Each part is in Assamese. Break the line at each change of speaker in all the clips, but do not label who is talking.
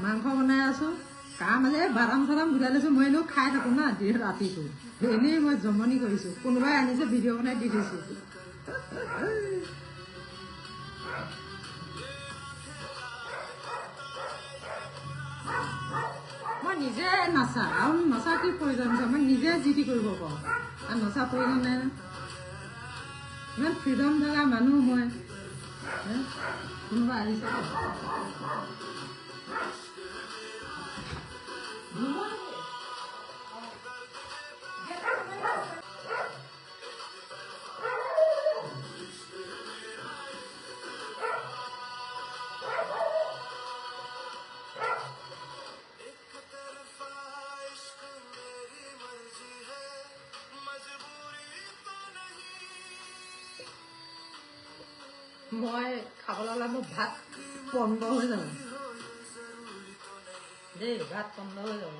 মাংস বনাই আছোঁ কাম আছে বাদাম চাদাম গুলাই লৈছোঁ মই এনেও খাই থাকোঁ না ৰাতিটো এনেই মই জমনি কৰিছোঁ কোনোবাই আনিছে ভিডিঅ' বনাই দি দিছোঁ মই নিজে নাচা আৰু নচা কি প্ৰয়োজন আছে মই নিজে যি টি কৰিব পাৰোঁ আৰু নচা প্ৰয়োজন নাই ইমান ফ্ৰীডম থকা মানুহ মই কোনোবা আহিছে মই খাবলৈ হ'লে মোৰ ভাত বন্ধ হৈ যাব দেই ভাত বন্ধ হৈ যাব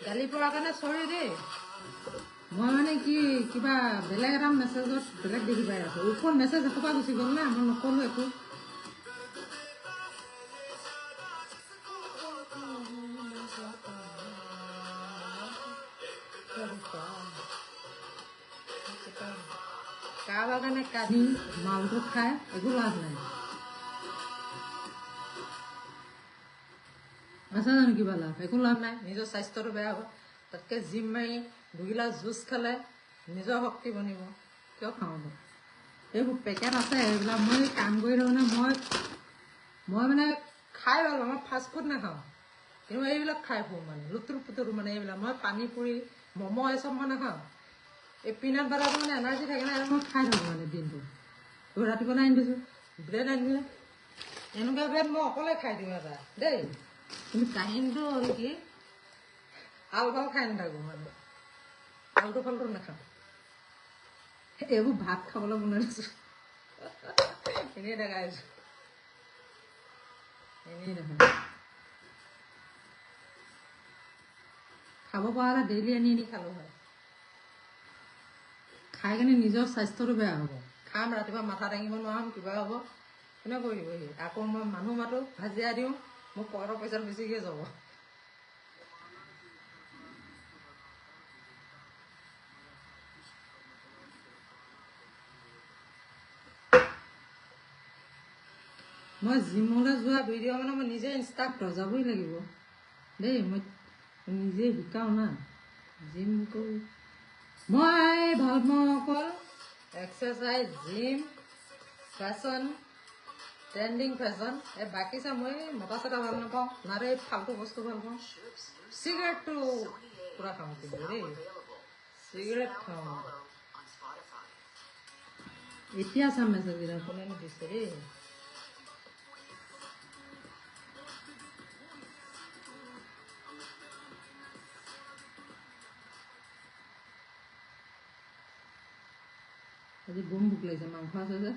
গালি পৰাৰ কাৰণে চৰি দেই মই মানে কি কিবা বেলেগ এটা মেছেজত বেলেগ দেখি পাই আছোঁ ওপৰত মেছেজ এসোপা গুচি গ'ল না মই নক'লোঁ একো কাৰোবাৰ কাৰণে কাঢ়ি মালটো খাই একো লাভ নাই আছে জানো কিবা লাভ একো লাভ নাই নিজৰ স্বাস্থ্যটো বেয়া হ'ব তাতকৈ জিম মাৰি দুগিলাচ জুচ খালে নিজৰ শক্তি বনিব কিয় খাওঁ মই এইবোৰ পেকেট আছে এইবিলাক মই কাম কৰি থাকোঁ মই মানে খাই ভাল পাওঁ মই ফাষ্ট ফুড নাখাওঁ কিন্তু এইবিলাক খাই ফুৰোঁ মানে লুতুৰ পুতুৰ মানে এইবিলাক মই পানী পুৰি ম'ম' এইচব মই নাখাওঁ এই পিনাট বাটাৰটো মানে এনাৰ্জি থাকে না মই খাই থাকোঁ মানে দিনটো ৰাতিপুৱা আনি দিছোঁ ব্ৰেড আনিলে এনেকুৱা ব্ৰেড মই অকলে খাই দিওঁ এটা দেই কিন্তু কাহিনীটো হ'ল কি আল ভাল খাই নাথাকোঁ মানে আলটো ফালটো নাখাওঁ এইবোৰ ভাত খাবলৈ বনাই দিছোঁ এনেই দেখাইছোঁ এনেই দেখা খাব পৰা হ'লে ডেইলি আনি খালোঁ হয় খাই কিনে নিজৰ স্বাস্থ্যটো বেয়া হ'ব খাম ৰাতিপুৱা মাথা দাঙিব নোৱাৰিম কিবা হ'ব কোনে কৰি দিবহি আকৌ মই মানুহ মাতো হাজিৰা দিওঁ মোক পকেটৰ পইচাটো বেছিকৈ যাব মই জিমলৈ যোৱা ভিডিঅ' মানে মই নিজে ইনষ্ট্ৰাক্টৰ যাবই লাগিব দেই মই নিজে শিকাওঁ না জিম কৰি মই ভাল পাওঁ অকল exercise gym fashion trending fashion এই বাকী চা মই মতা চতা ভাল নাপাওঁ নাৰে ফাল্টু বস্তু ভাল পাওঁ চিগাৰেটটো পূৰা খাওঁ কিন্তু দেই চিগাৰেট খাওঁ এতিয়া চাম মেছেজকেইটা কোনেনো দিছে দেই আজি বম ভোক লাগিছে মাংস আছে যে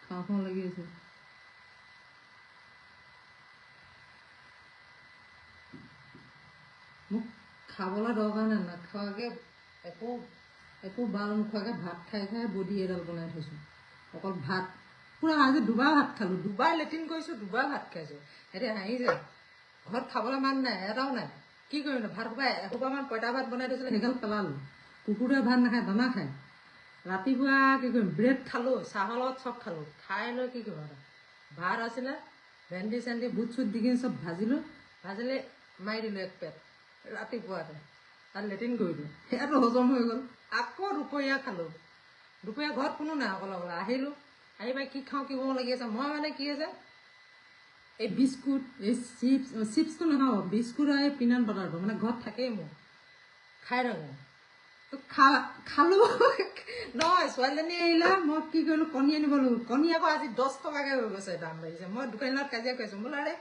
খাওঁ খাওঁ লাগি আছে মোক খাবলৈ দৰকাৰ নাই নাখোৱাকৈ একো বাল নোখোৱাকৈ ভাত খাই খাই বডি এডাল বনাই থৈছোঁ অকল ভাত পূৰা আজি দুবাৰ ভাত খালোঁ দুবাৰ লেট্ৰিন কৰিছোঁ দুবাৰ ভাত খাইছোঁ এতিয়া হাঁহিছে ঘৰত খাবলৈ মান নাই এটাও নাই কি কৰিম ভাত সোপা এসোপামান পঁইতা ভাত বনাই থৈছিলোঁ সেইগাল পেলালোঁ কুকুৰে ভাত নাখায় দানা খায় ৰাতিপুৱা কি কৰিম ব্ৰেড খালোঁ চাহৰ লগত চব খালোঁ খাই লৈ কি কৰিম আৰু ভাত আছিলে ভেন্দি চেন্দি বুট চুট দি কিনে চব ভাজিলোঁ মাৰি দিলোঁ এক পেট ৰাতিপুৱাতে তাত লেট্ৰিন কৰিলোঁ সেয়াটো হজম হৈ গ'ল আকৌ দুপৰীয়া খালোঁ দুপৰীয়া ঘৰত কোনো নাই অকলে অকলে আহিলোঁ আহি পাই কি খাওঁ কি কৰোঁ লাগি আছে মই মানে কি আছে এই বিস্কুট এই চিপছটো নাখাওঁ বিস্কুট আৰু এই পিনাট বাটাৰটো মানে ঘৰত থাকেই মোৰ খাই থাকোঁ খালোঁ নহয় ছোৱালীজনী আহিলে মই কি কৰিলোঁ কণী আনিব লাগিব কণী আকৌ আজি 10 টকাকৈ হৈ গৈছে দাম বাঢ়িছে মই দোকানত কাজিয়া কৰিছোঁ বোলো আৰে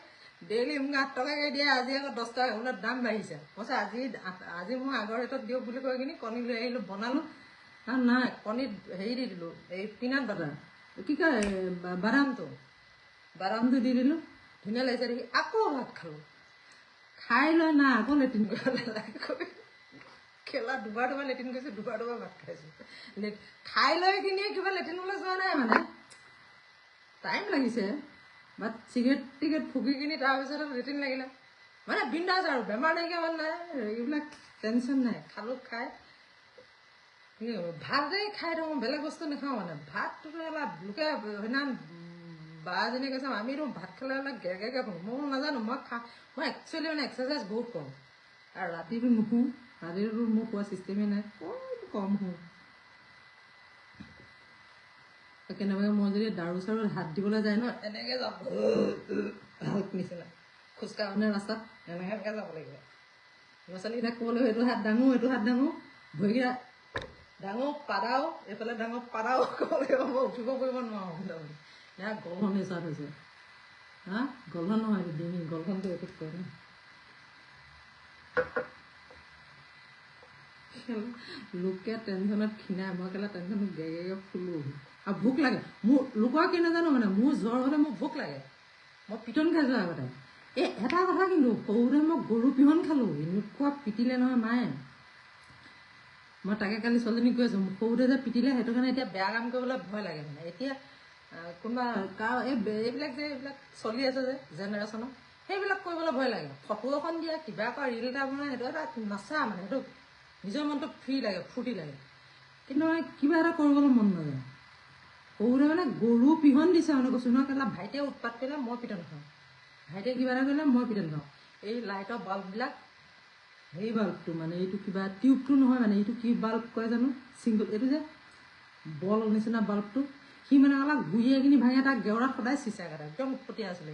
ডেইলি মোক 8 টকাকৈ দিয়ে আজি আকৌ 10 টকা বোলে দাম বাঢ়িছে কৈছে আজি মোক আগৰ ৰেটত দিয়ক বুলি কৈ কিনি কণী লৈ আহিলোঁ বনালোঁ আৰু নাই কণীত হেৰি দি দিলোঁ এই পিনাট বাটাৰ কি কয় বাদামটো দি দিলোঁ ধুনীয়া লাগিছে দেখি আকৌ ভাত খালোঁ খাই লৈ না আকৌ লেট্ৰিন কৰিব খেলা দুবাৰ লেট্ৰিন কৰিছোঁ, দুবাৰ ভাত খাইছোঁ। খাই লৈ কিনিয়ে কিবা লেট্ৰিনলৈ যোৱা নাই মানে, টাইম লাগিছে। বাট চিগাৰেট টিকেট ফুকি কিনি তাৰপিছত লেট্ৰিন লাগিলে মানে বিন্দাছ আৰু বেমাৰ নাইকিয়া মানে নাই, এইবিলাক টেনশ্যন নাই। খালোঁ খাই ভাতেই খাই থাকোঁ, বেলেগ বস্তু নাখাওঁ মানে। ভাতটোতো অলপ লোকে সেইদিনা বা এজনীয়ে কৈছে আমিতো ভাত খালে অলপ গেৰগেৰকৈ শুওঁ। মই নাজানো, মই একচুৱেলি মানে এক্সাৰচাইজ বহুত কৰোঁ আৰু ৰাতিটো নুশুওঁ। ৰাতিটো মোৰ খোৱা চিষ্টেমেই নাই, কম শুওঁ। কেনেবাকৈ মই যদি দাৰু চাৰু হাত দিবলৈ যায় ন, এনেকৈ যাব নিচিনা খোজকাঢ়ো নে ৰাস্তাত, এনেকৈ যাব লাগিব। ল'ৰা ছোৱালীকেইটাক ক'বলৈ এইটো হাত দাঙো, এইটো হাত দাঙো, ভৰিকেইটা ডাঙো পাদাও, এইফালে ডাঙো পাদাও ক'ব লাগিব। মই উঠিব কৰিব নোৱাৰোঁ মোটামুটি। এয়া গলধন ষ্টাৰ্ট হৈছে। হা গলধন নহয়, এইটো ডিঙি গলধনটো এইটোত কয় ন। লোকে টেনশ্যনত ক্ষীণাই, মই কেলা টেনশ্যনত গেগেগে ফুলোঁ। আৰু ভোক লাগে মোৰ, লোকৰ কি নাজানো মানে, মোৰ জ্বৰ হ'লে মোৰ ভোক লাগে। মই পিটন খাইছোঁ আগতে। এটা কথা কিন্তু, সৰুতে মই গৰু পিহন খালোঁ, এনেকুৱা পিটিলে নহয় মায়ে। মই তাকে কালি ছোৱালীজনীক কৈ আছোঁ, সৰুতে যে পিটিলে সেইটো কাৰণে এতিয়া বেয়া কাম কৰিবলৈ ভয় লাগে মানে। এতিয়া কোনোবা এইবিলাক চলি আছে যে জেনেৰেশ্যনত, সেইবিলাক কৰিবলৈ ভয় লাগে। ফটো এখন দিয়া, কিবা কৰা, ৰিল এটা বনাই, সেইটো এটা নাচা মানে, সেইটো নিজৰ মনটো ফ্ৰী লাগে, ফূৰ্তি লাগে। কিন্তু মানে কিবা এটা কৰিবলৈ মন নাযায়। সৰুতে মানে গৰু পিহন দিছে মানে, কৈছোঁ নহয় কেলা ভাইটিয়ে উৎপাত কৰিলে মই পিটন খাওঁ, ভাইটিয়ে কিবা এটা কৰিলে মই পিটন খাওঁ। এই লাইটৰ বাল্ববিলাক, সেই বাল্বটো মানে এইটো কিবা টিউবটো নহয় মানে, এইটো কি বাল্ব কয় জানো, চিংগল এইটো যে বল নিচিনা বাল্বটো, সি মানে অলপ ঘূৰিয়ে কিনি ভাঙে, তাক গেওৰাত সদায় চিচা কাটে, একদম উৎপতীয়া আছিলে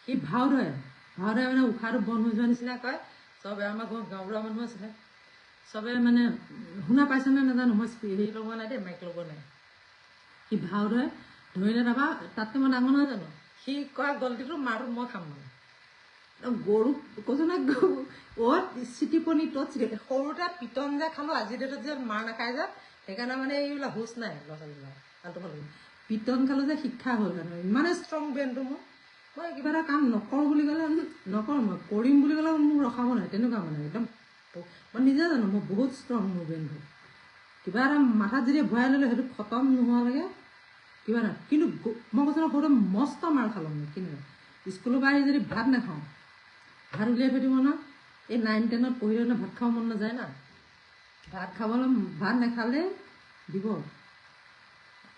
সি ভাও ধৰে মানে উশাহটো বন্ধ হৈ যোৱা নিচিনা কয়। চবে আমাৰ ঘৰত গাঁৱৰ মানুহ আছিলে, চবে মানে শুনা পাইছেনে নাজানো, মই হেৰি লগোৱা নাই দেই, মাইক লগোৱা নাই। সি ভাও ধৰিলে তাৰপৰা তাতকৈ মই ডাঙৰ নহয় জানো, সি কৰা গলটিটো মাৰটো মই খাম মানে। গৰু কৈছোঁ নহয়, অ'ত চিটিপনি ত'ত চিটি, সৰুতে পিটন যে খালোঁ, আজিৰ ডেটত যে মাৰ নাখায় যে, সেইকাৰণে মানে এইবিলাক হুচ নাই ল'ৰা ছোৱালীবিলাক। আলটো ফালটো পিটন খালোঁ যে শিক্ষা হ'ল মানে, ইমানে ষ্ট্ৰং ব্ৰেইনটো মোৰ। মই কিবা এটা কাম নকৰোঁ বুলি ক'লে নকৰোঁ, মই কৰিম বুলি ক'লে মোক ৰখাব নাই, তেনেকুৱা মানে একদম। মই নিজে জানো মই বহুত ষ্ট্ৰং মোৰ ব্ৰেইনটো। কিবা এটা মাথাত যদি ভৰাই ল'লে সেইটো খতম নোহোৱালৈকে কিবা নাই। কিন্তু মই কৈছোঁ ন, সৰুতে মস্ত মাৰ খালোঁ মই। কিন্তু স্কুলৰ পৰা আহি যদি ভাত নাখাওঁ, ভাত উলিয়াই থৈ দিব ন, এই 9, 10ত পঢ়ি থাকোঁতে ভাত খাব মন নাযায় না, ভাত নাখালে দিব।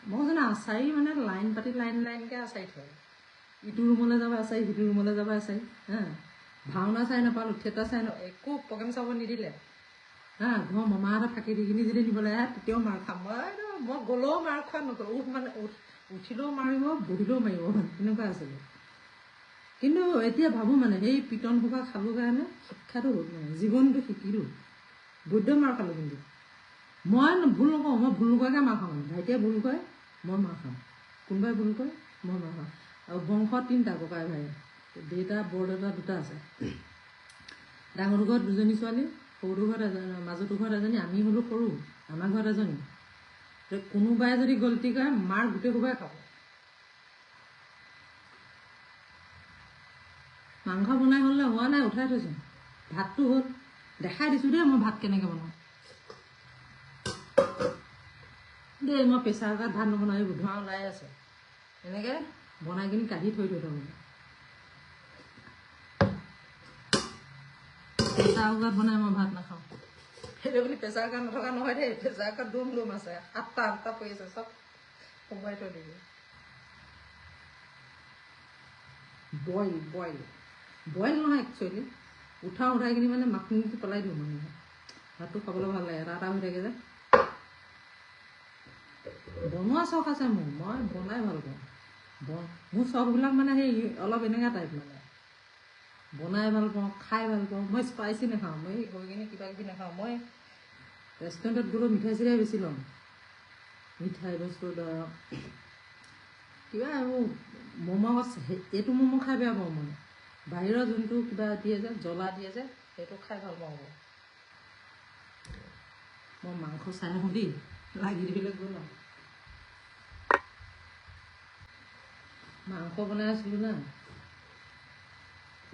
মই কৈছোঁ না, আচাৰি মানে লাইন পাতি লাইনকৈ আচাৰি থয়। ইটো ৰুমলৈ যাব আচাৰি, সিটো ৰুমলৈ যাব আচাৰি। হা ভাওনা চাই নাপালোঁ, থিয়েটাৰ চাই একো প্ৰগ্ৰেম চাব নিদিলে। হা ঘৰৰ মামাহঁতে ফাঁকি দি কিনি যদি নিবলৈ আহে, তেতিয়াও মাৰ খাম। মই গ'লেও মাৰ খোৱা নকৰোঁ, উঠিলেও মাৰিব, বহিলেও মাৰিব, তেনেকুৱা আছিলে। কিন্তু এতিয়া ভাবোঁ মানে, সেই পিটন সোপা খালোঁ কাৰণে শিক্ষাটো হ'ল মানে, জীৱনটো শিকিলোঁ। বৈদ্য মাৰ খালোঁ কিন্তু মই ভুল নকৰোঁ, মই ভুল নকৰাকৈ মাৰ খাওঁ। ভাইটিয়ে ভুল কৰে মই মাৰ খাওঁ, কোনোবাই ভুল কৰে মই মাৰ খাওঁ। আৰু বংশ 3টা, ককাই ভাই, দেউতা বৰদেউতা 2টা আছে। ডাঙৰটো ঘৰত 2জনী ছোৱালী, সৰুটো ঘৰত এজনী, মাজুটো ঘৰত এজনী, আমি হ'লোঁ সৰু, আমাৰ ঘৰত এজনী। কোনোবাই যদি গলটি কৰে মাৰ গোটেই সোপাই খাব। মাংস বনাই হ'লে হোৱা নাই, উঠাই থৈছোঁ। ভাতটো হ'ল, দেখাই দিছোঁ দেই মই ভাত কেনেকৈ বনাওঁ দেই। মই প্ৰেছাৰ কুকাৰত ভাত নবনাওঁ, ধোঁৱা ওলাই আছে, এনেকৈ বনাই কিনি কাঢ়ি থৈ মানে। প্ৰেছাৰ কুকাৰত বনাই মই ভাত নাখাওঁ। সেইটো বুলি প্ৰেছাৰ কুকাৰ নথকা নহয় দেই, প্ৰেছাৰ কুকাৰত ডুম আছে, 8টা পৰি আছে, চব সোমোৱাই থৈ দিব। বইল নহয় একচুৱেলি, উঠাই কিনি মানে মাখনিটো পেলাই দিওঁ মানে, ভাতটো খাবলৈ ভাল লাগে, এটা হৈ থাকে যে। বনোৱা চখ আছে মোৰ, মই বনাই ভাল পাওঁ। মোৰ চখবিলাক মানে সেই অলপ এনেকুৱা টাইপ মানে, বনাই ভাল পাওঁ, খাই ভাল পাওঁ। মই স্পাইচি নাখাওঁ, মই গৈ কিনি কিবা কিবি নাখাওঁ। মই ৰেষ্টুৰেণ্টত গ'লেও মিঠাই চিঠাই বেছি লওঁ, মিঠাই বস্তু ধৰক কিবা এইবোৰ ম'ম', এইটো ম'ম' খাই বেয়া পাওঁ মই। বাহিৰৰ যোনটো কিবা দিয়ে যে, জ্বলা দিয়ে যে, সেইটো খাই ভাল পাওঁ। মই মাংস চাই আহোঁ দেই, লাগি দিবলৈ গ'ল আৰু। মাংস বনাই আছিলোঁ না,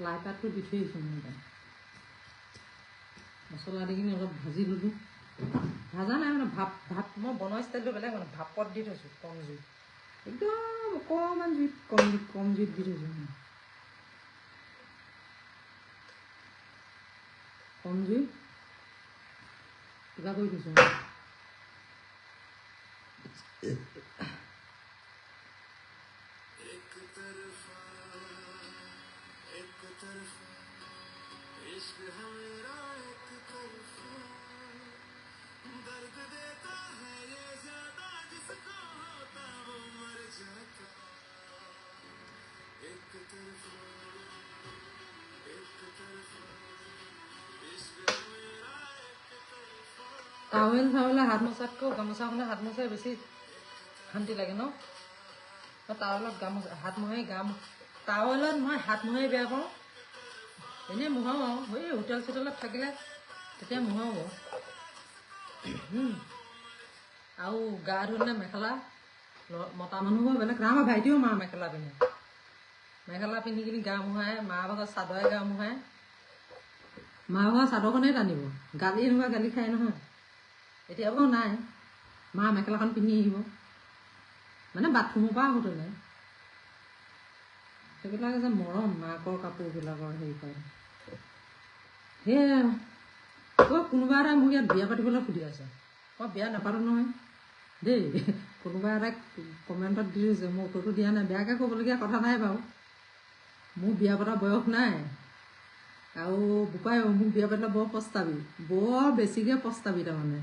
লাই পাতটো দি থৈ আহিছোঁ মই তাত মছলা দি কিনি অলপ ভাজি ল'লোঁ ভাজা নাই মানে ভাত মই বনোৱা ষ্টাইলটো বেলেগ মানে ভাপত দি থৈছোঁ কম জুইত একদম অকণমান জুইত কম জুইত দি থৈছোঁ কম জুইত কিবা কৰি থৈছোঁ টাৱেল চাৱলে হাত মোচাতকৈ গামোচাখনে হাত মোচাই বেছি শান্তি লাগে ন মই টাৱেলত হাত মোহাৰি টাৱেলত মই হাত মোহাৰি বেয়া পাওঁ এনেই মোহাওঁ আৰু এই হোটেল চোটেলত থাকিলে তেতিয়া মোহাওঁ বাৰু আৰু গা ধুলে মেখেলা মতা মানুহৰ বেলেগ আমাৰ ভাইটিও মা মেখেলা পিন্ধি কিনি গা মোহাই মা ভাগৰ চাদৰে গা মোহাই মা ভাগৰ চাদৰখনেই টানিব এনেকুৱা গালি খায় নহয় এতিয়া বাৰু নাই মা মেখেলাখন পিন্ধি আহিব মানে বাথৰুমৰ পৰা আহোঁতে সেইবিলাক যে মৰম মাকৰ কাপোৰবিলাকৰ হেৰি কৰে সেয়া কোনোবা এটা মোক ইয়াত বিয়া পাতিবলৈ সুধি আছে মই বিয়া নাপাতোঁ নহয় দেই কোনোবা এটা কমেণ্টত দি দিছে মোৰ উত্তৰটো দিয়া নাই বেয়াকৈ ক'বলগীয়া কথা নাই বাৰু মোৰ বিয়া পতা বয়স নাই আৰু বোপাই মোক বিয়া পাতিলে বৰ বেছিকৈ পস্তাবি তাৰমানে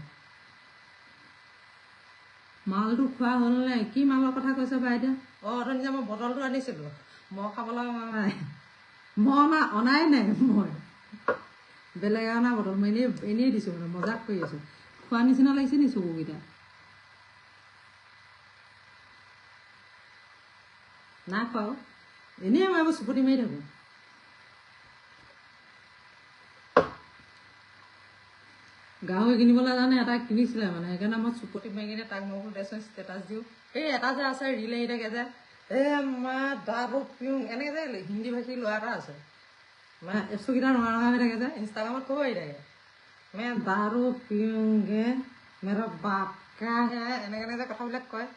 মালটো খোৱা হ'ল নাই কি মালৰ কথা কৈছে বা এতিয়া অথনি যে মই বটলটো আনিছিলোঁ মই খাবলৈ নাই মই অনাই নাই মই বেলেগ অনা বটল মই এনেই দিছোঁ মানে মজাক কৰি আছোঁ খোৱা নিচিনা লাগিছে নি চকুকেইটা নাই খোৱাও এনেই মই এইবোৰ চুপতি মাৰি থাকোঁ গাহৰি কিনিবলৈ জানে এটা কিনিছিলে মানে সেইকাৰণে মই চুপতি মাৰি কিনে তাক মই দেচোন ষ্টেটাছ দিওঁ এই এটা যে আছে ৰিল আহি থাকে যে মা দাবো পিউং এনেকৈ যে হিন্দী ভাষী ল'ৰা এটা আছে মানে এচুকেইটা ৰঙা হৈ থাকে যে ইনষ্টাগ্ৰামত ক'ব আহি থাকে মে দাৰু পিউংগে মেৰা বাপ কা হে এনেকৈ যে কথাবিলাক কয়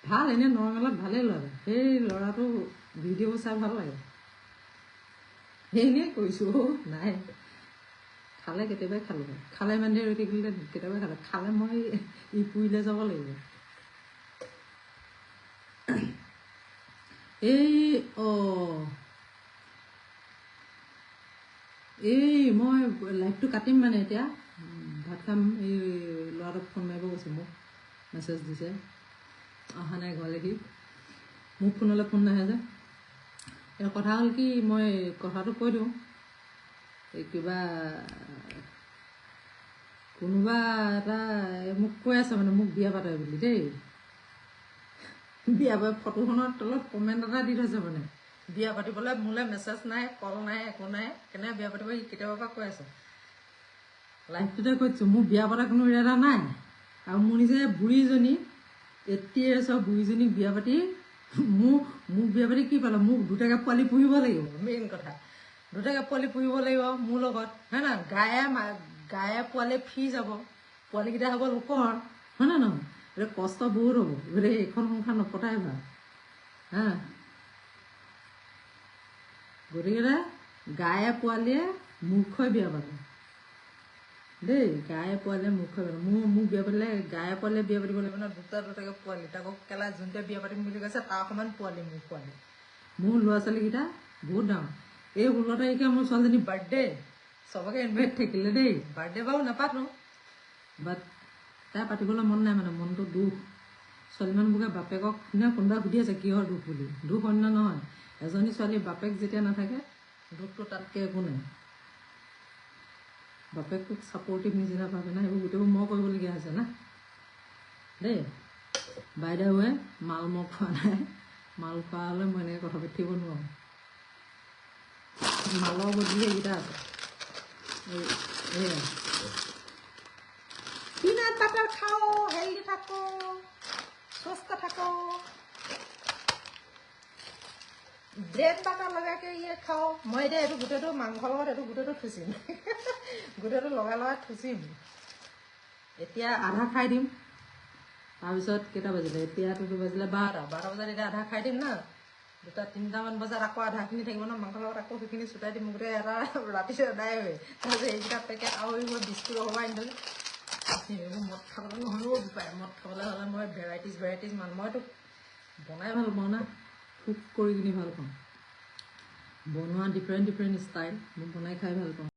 ভাল এনেই নৰ্মেলত ভালেই ল'ৰা সেই ল'ৰাটো ভিডিঅ'বোৰ চাই ভাল লাগে সেইখিনিয়ে কৈছোঁ নাই খালে কেতিয়াবাই খালোঁ খালে ইমান দেৰি ৰৈ থাকিলে কেতিয়াবাই খালে মই পুৰিলে যাব লাগিব মই লাইভটো কাটিম মানে এতিয়া ভাত খাম এই ল'ৰাটোক ফোন মাৰিব কৈছে মোক মেছেজ দিছে অহা নাই ঘৰলৈকে মোক ফোনলৈ ফোন নাহে যে এই কথা হ'ল কি মই কথাটো কৈ দিওঁ এই কিবা কোনোবা এটা মোক কৈ আছে মানে মোক বিয়া পাতে বুলি দেই বিয়া ফটোখনৰ তলত কমেণ্ট এটা দি থৈছে মানে বিয়া পাতিবলৈ মোলৈ মেছেজ নাই কল নাই একো নাই কেনেকৈ বিয়া পাতিব সি কেতিয়াবা পৰা কৈ আছে লাইফটোতে কৈছোঁ মোৰ বিয়া পতা কোনো ইৰাদা নাই আৰু মোৰ নিজে বুঢ়ীজনী 80 yearsৰ বুঢ়ীজনীক বিয়া পাতি মোক বিয়া পাতি কি পালে মোক দুটাকৈ পোৱালি পুহিব লাগিব মেইন কথা দুটাকৈ পোৱালি পুহিব লাগিব মোৰ লগত হয় না গায়ে পোৱালি ফি যাব পোৱালিকেইটা হ'ব লোকৰ হয় না নহয় এতিয়া কষ্ট বহুত হ'ব বোলে এইখন সংসাৰ নপতাই ভাল হা গতিকে গায়ে পোৱালীয়ে মূৰ্খই বিয়া পাতে দেই গায়ে পোৱালীয়ে মূৰ্খই পাতে মোক বিয়া পাতিলে গায়ে পোৱালীয়ে বিয়া পাতিব লাগিব ন দুটাকৈ পোৱালি তাকো কেলা যোনটোৱে বিয়া পাতিম বুলি কৈছে তাৰ সমান পোৱালি মোৰ ল'ৰা ছোৱালীকেইটা বহুত ডাঙৰ এই 16 তাৰিখে মোৰ ছোৱালীজনী বাৰ্থডে চবকে ইনভাইট থাকিলে দেই বাৰ্থডে বাৰু নাপাতোঁ বাট তাই পাতিবলৈ মন নাই মানে মনটো দুখ ছোৱালী মানুহবোৰে বাপেকক কোনোবা সুধি আছে কিহৰ দুখ বুলি দুখ অন্য নহয় এজনী ছোৱালী বাপেক যেতিয়া নাথাকে দুখটো তাতকৈ একো নাই বাপেকটোক ছাপৰ্টিভ নিচিনা পাবে না সেইবোৰ গোটেইবোৰ মই কৰিবলগীয়া হৈছে না দেই বাইদেৱে মাল মই খোৱা নাই মাল খোৱা হ'লে মই এনেকৈ কথা পাতিব নোৱাৰোঁ মালৰ বদলি এইকেইটা আছে পিনাট বাটাৰ খাওঁ হেল্ডি থাকোঁ সুস্থ থাকোঁ ব্ৰেড বাটাৰ লগাকে ইয়ে খাওঁ মই এতিয়া এইটো গোটেইটো মাংসৰ লগত এইটো গোটেইটো থুচিম গোটেইটো লগাই থুচিম এতিয়া আধা খাই দিম তাৰপিছত কেইটা বাজিলে এতিয়াতো বাজিলে 12 বজাত এতিয়া আধা খাই দিম না 2-3টামান বজাত আকৌ আধাখিনি থাকিব ন মাংসৰ লগত আকৌ সেইখিনি চুটাই দিম গোটেই এটা ৰাতি এদাই হয় তাৰপিছত এইকেইটা পেকেট আৰু মই বিস্কুট সোমাই দিলোঁ মদ খাবলৈ নহ'লেও উপায় মদ খাবলৈ হ'লে মই ভেৰাইটিজ মইতো বনাই ভাল পাওঁ না কুক কৰি কিনি ভাল পাওঁ বনোৱা ডিফাৰেণ্ট ষ্টাইল মই বনাই খাই ভাল পাওঁ